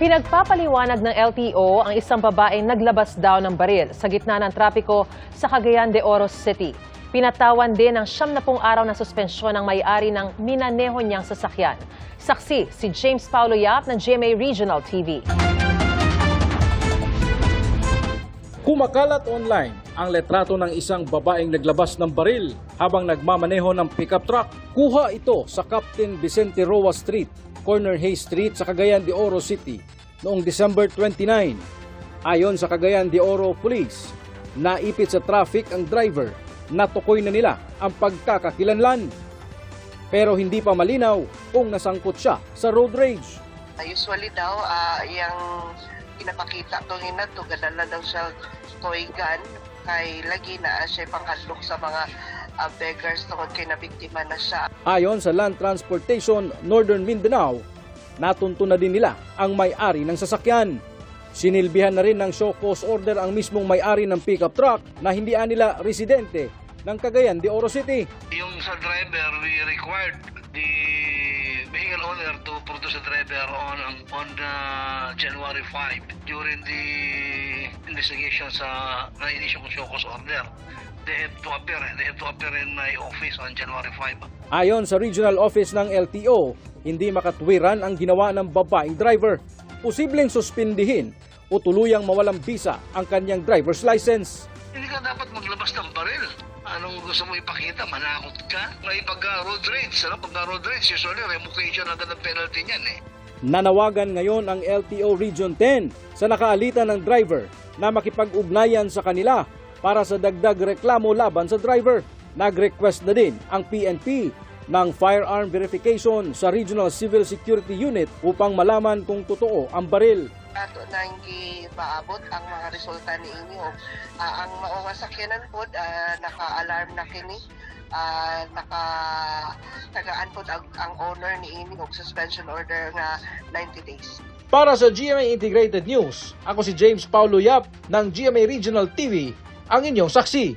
Pinagpapaliwanag ng LTO ang isang babaeng naglabas daw ng baril sa gitna ng trapiko sa Cagayan de Oro City. Pinatawan din ng 70 araw na suspensyon ng may-ari ng minaneho niyang sasakyan. Saksi si James Paulo Yap ng GMA Regional TV. Kumakalat online ang letrato ng isang babaeng naglabas ng baril habang nagmamaneho ng pickup truck. Kuha ito sa Captain Vicente Roa Street, Corner Hayes Street sa Cagayan de Oro City noong December 29. Ayon sa Cagayan de Oro Police, naipit sa traffic ang driver. Natukoy na nila ang pagkakakilanlan. Pero hindi pa malinaw kung nasangkot siya sa road rage. Usually daw, yung pinapakita to to gadala daw siya toy gun kay lagi na siya panghandok sa mga beggars tungod kay nabiktima na siya. Ayon sa Land Transportation Northern Mindanao, natunto na din nila ang may-ari ng sasakyan. Sinilbihan na rin ng show cause order ang mismong may-ari ng pickup truck na hindi nila residente ng Cagayan de Oro City. Yung sa driver, we required the vehicle owner to produce a driver on January 5 during the investigation sa na-initial show cause order. They have to appear in my office on January 5. Ayon sa regional office ng LTO, hindi makatwiran ang ginawa ng babaeng driver. Posibleng suspindihin o tuluyang mawalang bisa ang kanyang driver's license. Hindi ka dapat maglabas ng baril. Anong gusto mo ipakita? Manakot ka? Ngayon pagka-road rage, pagka-road rage, usually revocation agad ang penalty niyan eh. Nanawagan ngayon ang LTO Region 10 sa nakaalitan ng driver na makipag-ugnayan sa kanila para sa dagdag reklamo laban sa driver. Nag-request na din ang PNP ng firearm verification sa Regional Civil Security Unit upang malaman kung totoo ang baril. Ato nang gipaabot ang mga resulta ni inyo. Ang maong sakyanan po, naka-alarm na kini. Naka-tagaan po ang owner ni inyo og suspension order nga 90 days. Para sa GMA Integrated News, ako si James Paulo Yap ng GMA Regional TV, ang inyong saksi.